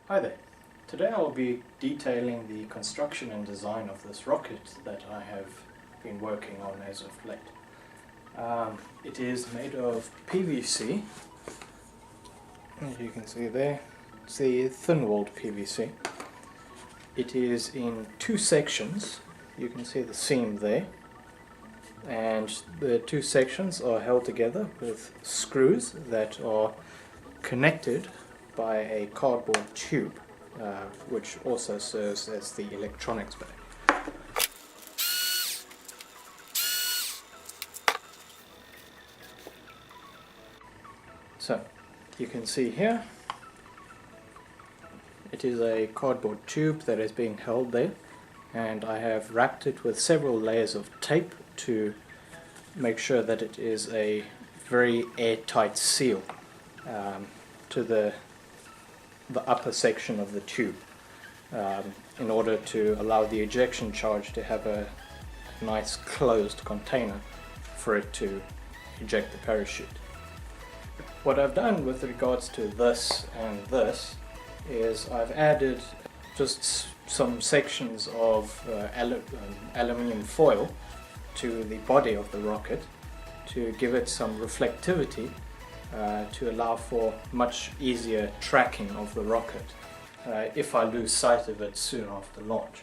Hi there. Today I'll be detailing the construction and design of this rocket that I have been working on as of late. It is made of PVC, as you can see there. It's the thin-walled PVC. It is in two sections. You can see the seam there, and the two sections are held together with screws that are connected by a cardboard tube, which also serves as the electronics bay. So you can see here it is a cardboard tube that is being held there, and I have wrapped it with several layers of tape to make sure that it is a very airtight seal to the upper section of the tube, in order to allow the ejection charge to have a nice closed container for it to eject the parachute. What I've done with regards to this and this is I've added just some sections of aluminium foil to the body of the rocket to give it some reflectivity, to allow for much easier tracking of the rocket if I lose sight of it soon after launch.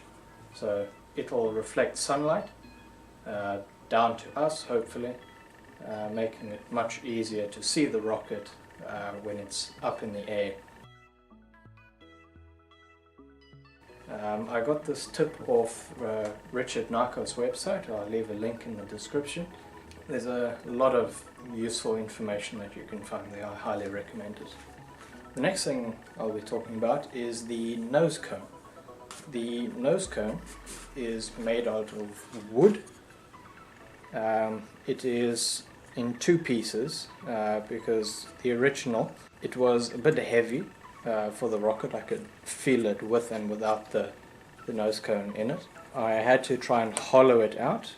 So it will reflect sunlight down to us, hopefully, making it much easier to see the rocket when it's up in the air. I got this tip off Richard Narco's website. I'll leave a link in the description. There's a lot of useful information that you can find there. I highly recommend it. The next thing I'll be talking about is the nose cone. The nose cone is made out of wood. It is in two pieces because the original, it was a bit heavy for the rocket. I could feel it with and without the nose cone in it. I had to try and hollow it out,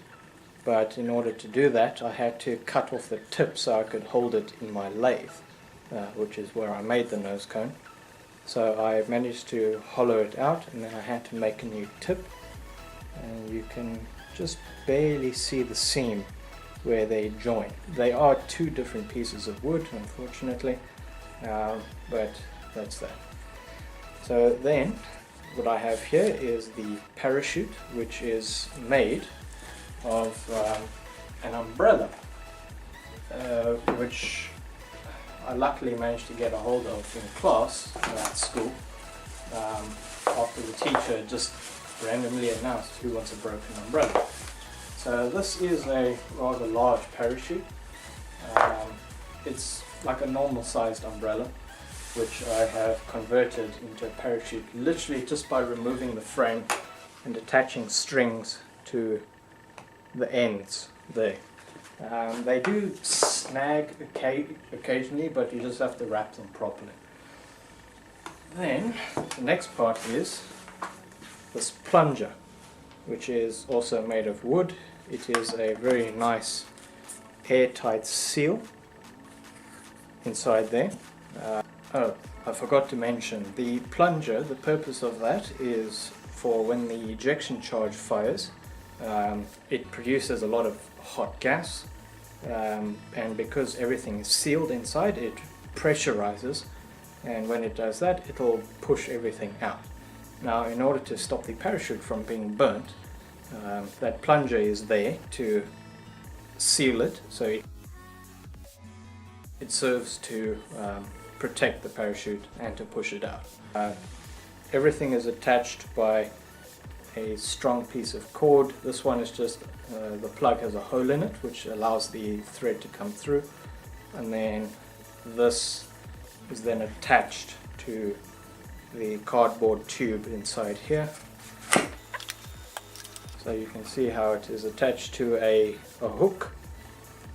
but in order to do that I had to cut off the tip so I could hold it in my lathe, which is where I made the nose cone. So I managed to hollow it out, and then I had to make a new tip, and you can just barely see the seam where they join. They are two different pieces of wood, unfortunately, but that's that. So then what I have here is the parachute, which is made of an umbrella, which I luckily managed to get a hold of in class at school, after the teacher just randomly announced who wants a broken umbrella. So this is a rather large parachute. It's like a normal sized umbrella, which I have converted into a parachute literally just by removing the frame and attaching strings to the ends there. They do snag occasionally, but you just have to wrap them properly. Then the next part is this plunger, which is also made of wood. It is a very nice airtight seal inside there. Oh, I forgot to mention, the plunger, the purpose of that is for when the ejection charge fires, it produces a lot of hot gas, and because everything is sealed inside, it pressurizes, and when it does that, it'll push everything out. Now, in order to stop the parachute from being burnt, that plunger is there to seal it, so it serves to protect the parachute and to push it out. Everything is attached by a strong piece of cord. This one is just, the plug has a hole in it which allows the thread to come through, and then this is then attached to the cardboard tube inside here. So you can see how it is attached to a hook,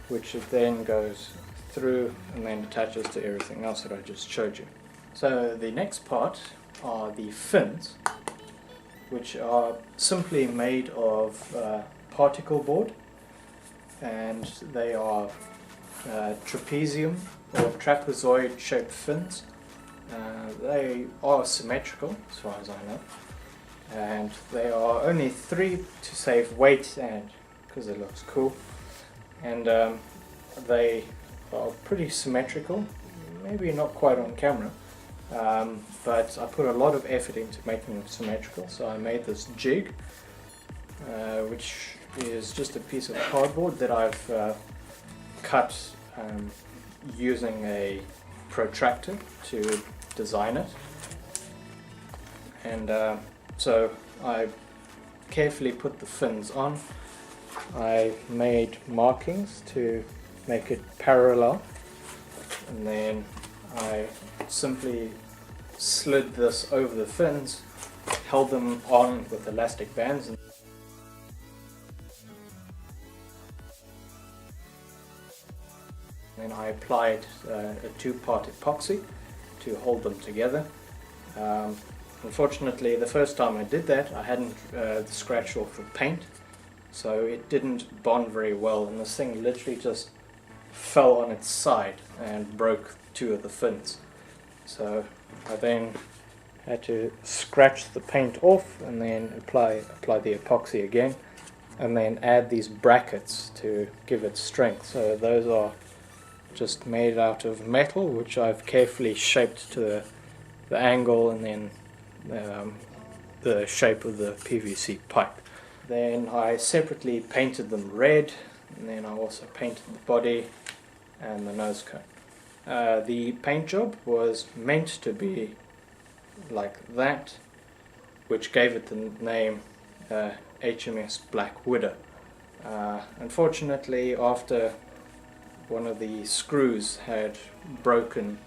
which it then goes through and then attaches to everything else that I just showed you. So the next part are the fins, which are simply made of particle board, and they are trapezium or trapezoid shaped fins They are symmetrical as far as I know, and they are only 3 to save weight and because it looks cool, and they are pretty symmetrical, maybe not quite on camera, but I put a lot of effort into making them symmetrical. So I made this jig, which is just a piece of cardboard that I've cut using a protractor to design it, and so I carefully put the fins on. I made markings to make it parallel, and then I simply slid this over the fins, held them on with elastic bands, and then I applied a 2-part epoxy to hold them together. Unfortunately, the first time I did that, I hadn't scratched off the paint, so it didn't bond very well, and this thing literally just fell on its side and broke 2 of the fins. So I then had to scratch the paint off and then apply the epoxy again, and then add these brackets to give it strength. So those are just made out of metal, which I've carefully shaped to the angle and then the shape of the PVC pipe. Then I separately painted them red, and then I also painted the body and the nose cone. The paint job was meant to be like that, which gave it the name HMS Black Widow. Unfortunately, after one of the screws had broken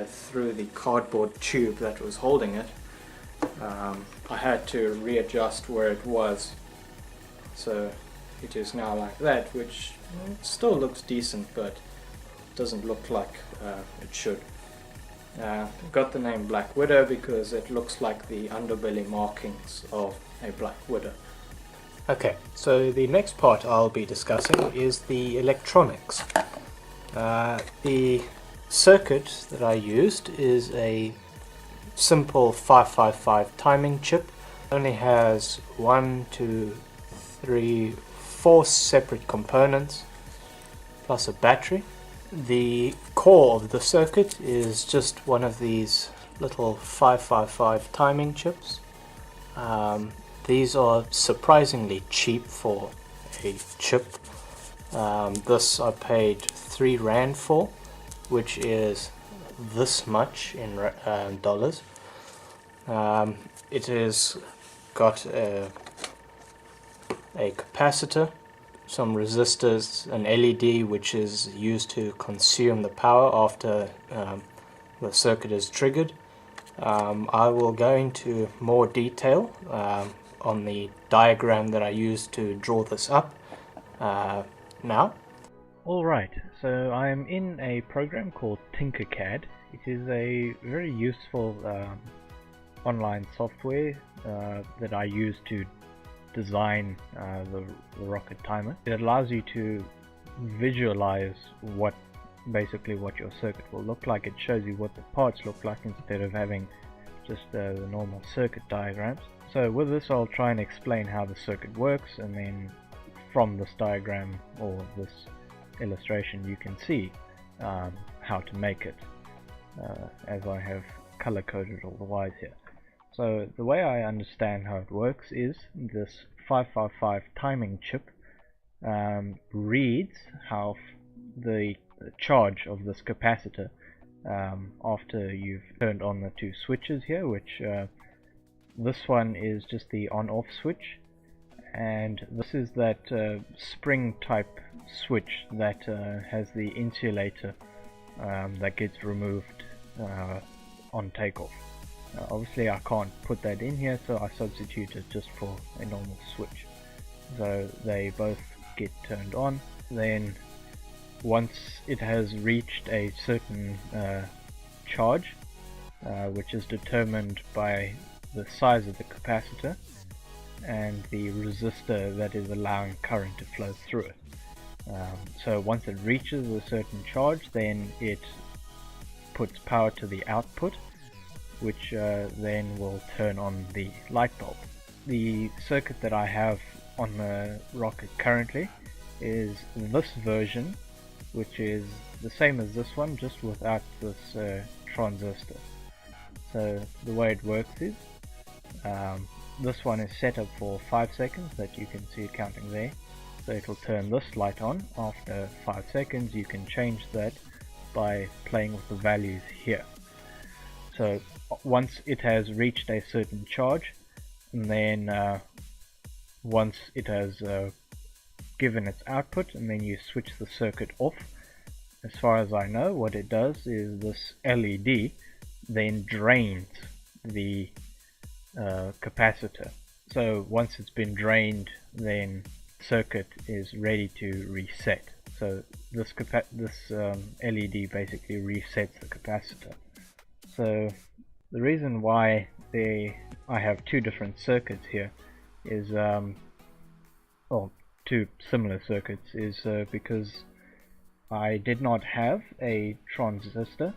through the cardboard tube that was holding it, I had to readjust where it was, so it is now like that, which still looks decent, but doesn't look like it should. Got the name Black Widow because it looks like the underbelly markings of a black widow. Okay, so the next part I'll be discussing is the electronics. The circuit that I used is a simple 555 timing chip. It only has 1, 2, 3, 4 separate components plus a battery. The core of the circuit is just one of these little 555 timing chips. These are surprisingly cheap for a chip. This I paid 3 Rand for, which is this much in dollars. It has got a capacitor, some resistors, an LED which is used to consume the power after the circuit is triggered. I will go into more detail on the diagram that I used to draw this up now. Alright, so I am in a program called Tinkercad. It is a very useful online software that I use to design the rocket timer. It allows you to visualize basically what your circuit will look like. It shows you what the parts look like instead of having just the normal circuit diagrams. So with this I'll try and explain how the circuit works, and then from this diagram or this illustration you can see how to make it, as I have color coded all the wires here. So the way I understand how it works is this 555 timing chip reads how the charge of this capacitor after you've turned on the 2 switches here, which this one is just the on-off switch, and this is that spring type switch that has the insulator that gets removed on takeoff. Obviously I can't put that in here, so I substituted just for a normal switch. So they both get turned on. Then once it has reached a certain charge, which is determined by the size of the capacitor and the resistor that is allowing current to flow through it. So once it reaches a certain charge, then it puts power to the output, which then will turn on the light bulb. The circuit that I have on the rocket currently is this version, which is the same as this one, just without this transistor. So the way it works is this one is set up for 5 seconds, that you can see it counting there. So it will turn this light on after 5 seconds. You can change that by playing with the values here. So once it has reached a certain charge, and then once it has given its output, and then you switch the circuit off. As far as I know, what it does is this LED then drains the capacitor. So once it's been drained, then circuit is ready to reset. So this LED basically resets the capacitor. So the reason why I have two different circuits here is, well, two similar circuits, is because I did not have a transistor,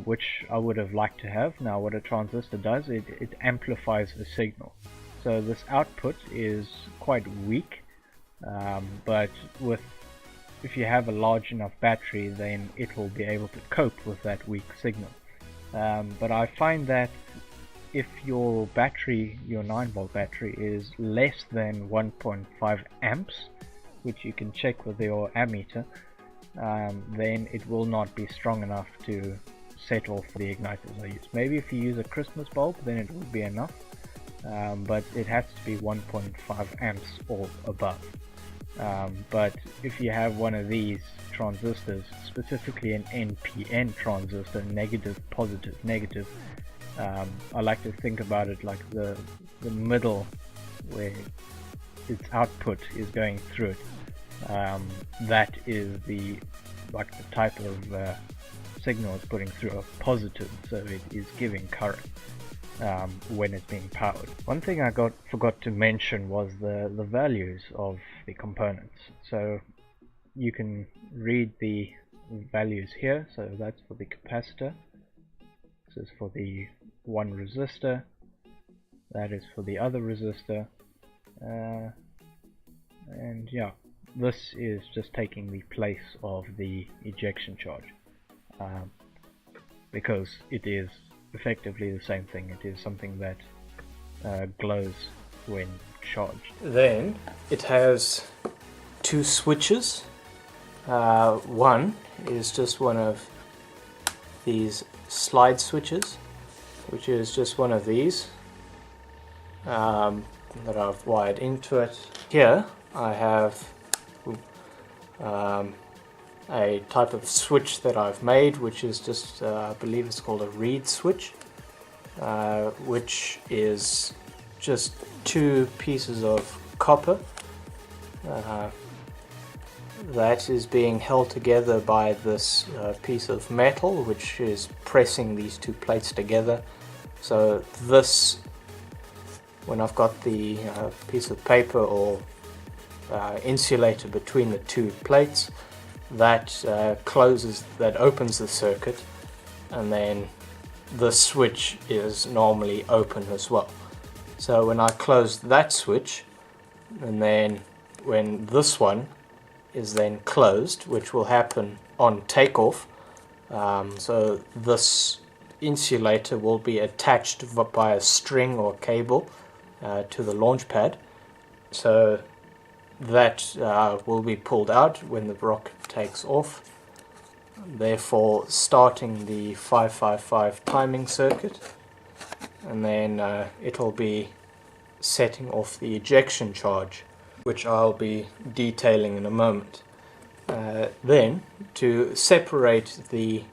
which I would have liked to have. Now what a transistor does, it amplifies the signal. So this output is quite weak, but if you have a large enough battery, then it will be able to cope with that weak signal. But I find that if your battery, your 9-volt battery, is less than 1.5 amps, which you can check with your ammeter, then it will not be strong enough to set off the igniters I use. Maybe if you use a Christmas bulb, then it will be enough, but it has to be 1.5 amps or above. But if you have one of these transistors, specifically an NPN transistor, negative, positive, negative, I like to think about it like the middle where its output is going through it. That is the type of signal it's putting through, a positive, so it is giving current when it's being powered. One thing I forgot to mention was the values of the components. So you can read the values here. So that's for the capacitor, this is for the one resistor, that is for the other resistor, and yeah, this is just taking the place of the ejection charge, because it is effectively the same thing. It is something that glows when charged. Then it has two switches. One is just one of these slide switches, which is just one of these that I've wired into it. Here I have a type of switch that I've made, which is just, I believe it's called a reed switch, which is just two pieces of copper that is being held together by this piece of metal, which is pressing these two plates together. So this, when I've got the piece of paper or insulator between the two plates, that opens the circuit, and then the switch is normally open as well. So when I close that switch, and then when this one is then closed, which will happen on takeoff, so this insulator will be attached by a string or cable to the launch pad, so that will be pulled out when the rocket takes off, therefore starting the 555 timing circuit, and then it'll be setting off the ejection charge, which I'll be detailing in a moment. Then, to separate the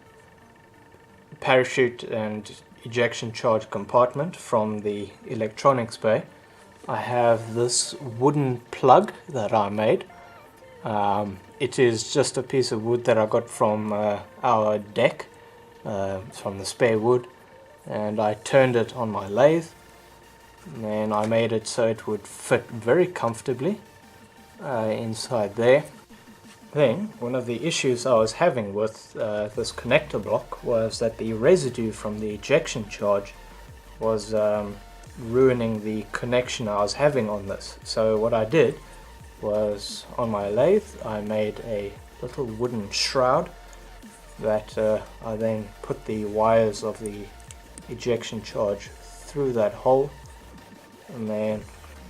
parachute and ejection charge compartment from the electronics bay, I have this wooden plug that I made. It is just a piece of wood that I got from our deck, from the spare wood, and I turned it on my lathe, and then I made it so it would fit very comfortably inside there. Then, one of the issues I was having with this connector block was that the residue from the ejection charge was ruining the connection I was having on this. So what I did was, on my lathe, I made a little wooden shroud that I then put the wires of the ejection charge through that hole, and then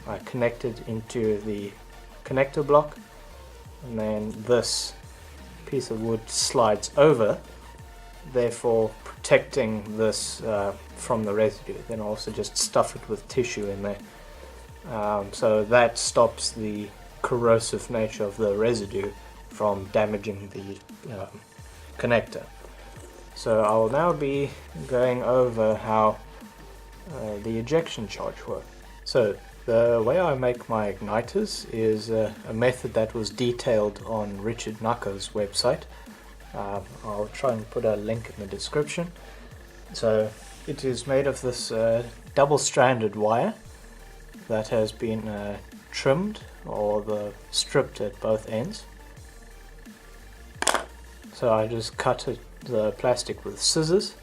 I connected into the connector block, and then this piece of wood slides over, therefore protecting this from the residue. Then I also just stuff it with tissue in there, so that stops the corrosive nature of the residue from damaging the connector. So I will now be going over how the ejection charge works. So the way I make my igniters is a method that was detailed on Richard Naka's website. I'll try and put a link in the description. So it is made of this double-stranded wire that has been trimmed or stripped at both ends. So I just cut the plastic with scissors.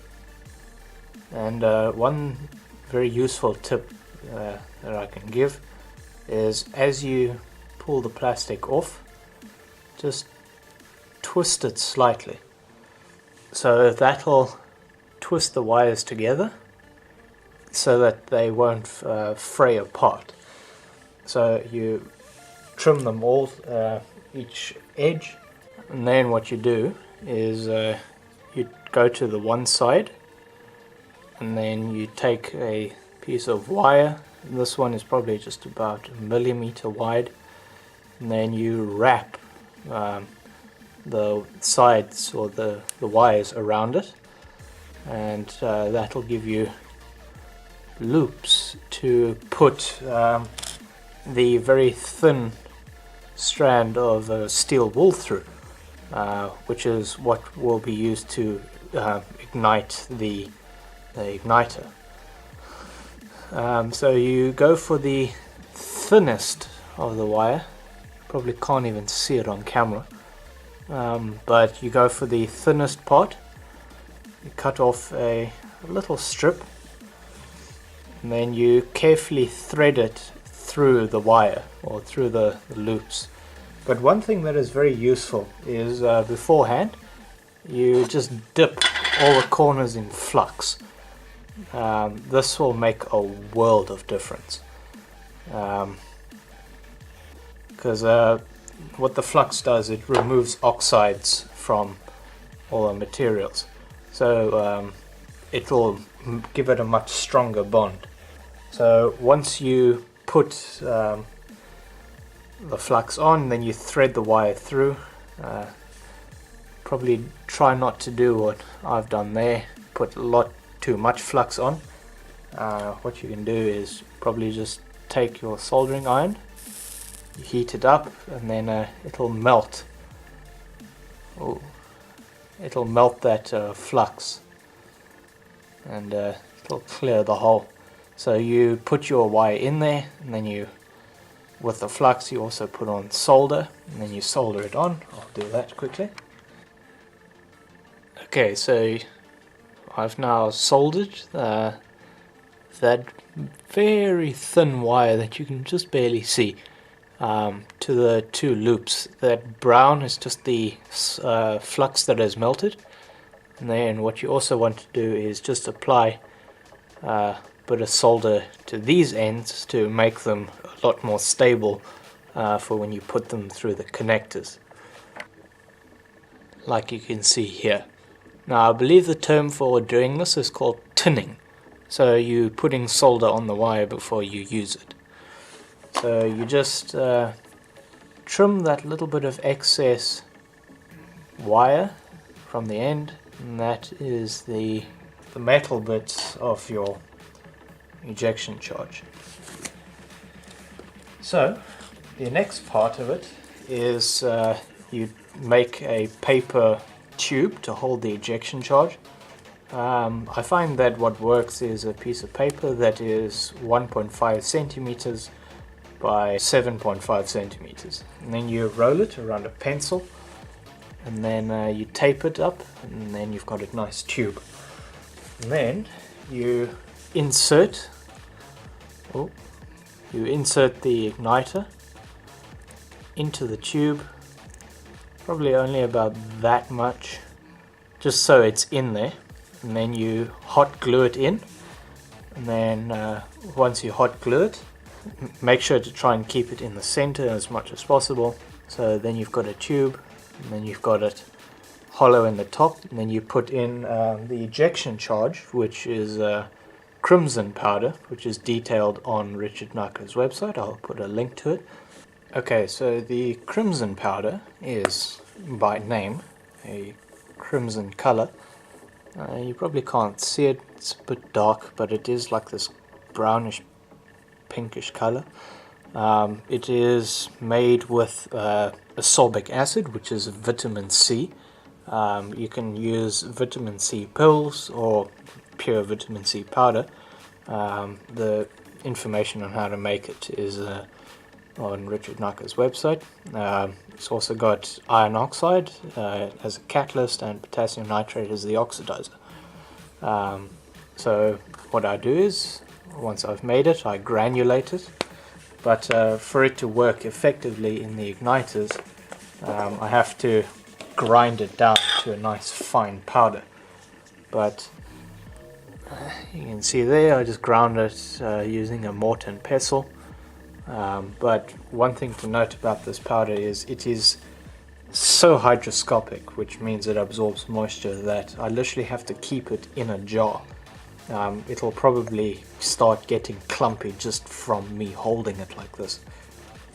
And one very useful tip that I can give is, as you pull the plastic off, just twist it slightly. So that'll twist the wires together so that they won't fray apart. So you trim them all, each edge, and then what you do is you go to the one side, and then you take a piece of wire. This one is probably just about a millimeter wide, and then you wrap the sides or the wires around it, and that'll give you loops to put the very thin strand of steel wool through, which is what will be used to ignite the igniter. So you go for the thinnest of the wire. Probably can't even see it on camera, but you go for the thinnest part. You cut off a little strip, and then you carefully thread it through the wire or through the loops. But one thing that is very useful is beforehand you just dip all the corners in flux. This will make a world of difference, because what the flux does, it removes oxides from all the materials, so it will give it a much stronger bond. So once you put the flux on, then you thread the wire through. Probably try not to do what I've done there, put a lot too much flux on. What you can do is probably just take your soldering iron, you heat it up, and then it'll melt. It'll melt that flux, and it'll clear the hole. So you put your wire in there, and then you, with the flux, you also put on solder, and then you solder it on. I'll do that quickly. Okay, so I've now soldered that very thin wire that you can just barely see to the two loops. That brown is just the flux that has melted, and then what you also want to do is just apply a bit of solder to these ends to make them a lot more stable for when you put them through the connectors, like you can see here. Now I believe the term for doing this is called tinning. So you're putting solder on the wire before you use it. So you just trim that little bit of excess wire from the end, and that is the metal bits of your ejection charge. So the next part of it is you make a paper tube to hold the ejection charge. I find that what works is a piece of paper that is 1.5 centimeters by 7.5 centimeters, and then you roll it around a pencil, and then you tape it up, and then you've got a nice tube. And then you insert the igniter into the tube, probably only about that much, just so it's in there, and then you hot glue it in. And then once you hot glue it, make sure to try and keep it in the center as much as possible. So then you've got a tube, and then you've got it hollow in the top, and then you put in the ejection charge, which is crimson powder, which is detailed on Richard Naka's website. I'll put a link to it. Okay, so the crimson powder is by name a crimson color. You probably can't see it, it's a bit dark, but it is like this brownish pinkish color. It is made with ascorbic acid, which is vitamin C. You can use vitamin C pills or pure vitamin C powder. The information on how to make it is on Richard Naka's website. It's also got iron oxide as a catalyst and potassium nitrate as the oxidizer. So what I do is, once I've made it, I granulate it. But for it to work effectively in the igniters, I have to grind it down to a nice fine powder. But you can see there, I just ground it using a mortar and pestle. But one thing to note about this powder is it is so hygroscopic, which means it absorbs moisture, that I literally have to keep it in a jar. It'll probably start getting clumpy just from me holding it like this.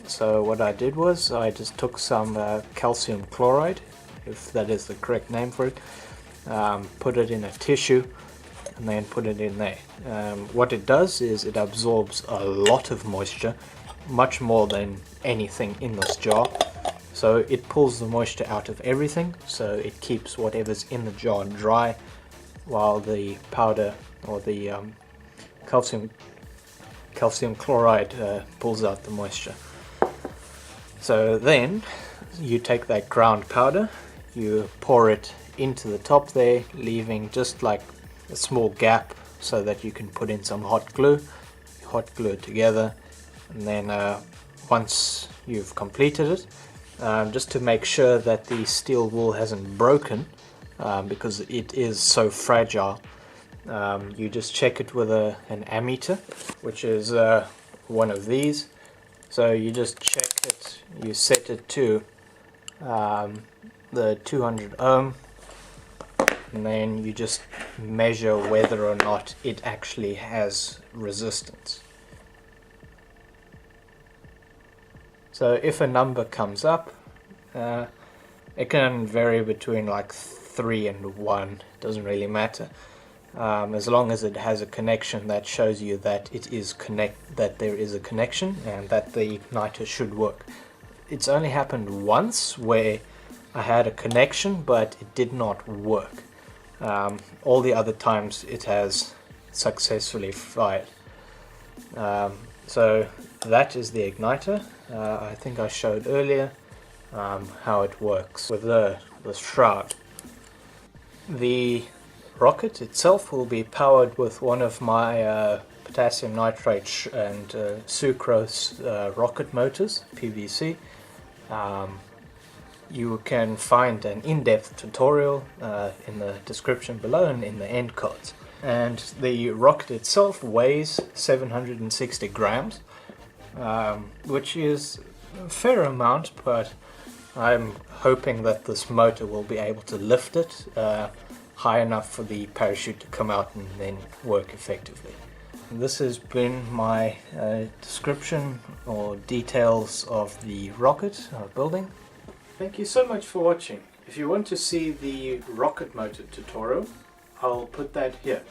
So what I did was I just took some calcium chloride, if that is the correct name for it, put it in a tissue, and then put it in there. What it does is it absorbs a lot of moisture, much more than anything in this jar. So it pulls the moisture out of everything, so it keeps whatever's in the jar dry, while the powder or the calcium chloride pulls out the moisture. So then you take that ground powder, you pour it into the top there, leaving just like a small gap so that you can put in some hot glue. You hot glue it together, and then once you've completed it, just to make sure that the steel wool hasn't broken, because it is so fragile, you just check it with an ammeter, which is one of these. So you just check it, you set it to the 200 ohm, and then you just measure whether or not it actually has resistance. So if a number comes up, it can vary between like 3 and 1, doesn't really matter, as long as it has a connection that shows you that there is a connection and that the igniter should work. It's only happened once where I had a connection but it did not work. All the other times it has successfully fired. So that is the igniter. I think I showed earlier how it works with the shroud. The rocket itself will be powered with one of my potassium nitrate and sucrose rocket motors, PVC. You can find an in-depth tutorial in the description below and in the end cards. And the rocket itself weighs 760 grams, which is a fair amount, but I'm hoping that this motor will be able to lift it high enough for the parachute to come out and then work effectively. This has been my description or details of the rocket building. Thank you so much for watching. If you want to see the rocket motor tutorial, I'll put that here.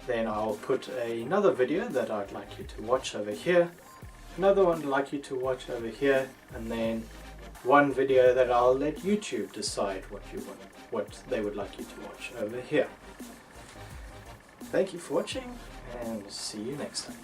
Then I'll put another video that I'd like you to watch over here, another one I'd like you to watch over here, and then one video that I'll let YouTube decide what they would like you to watch over here. Thank you for watching, and see you next time.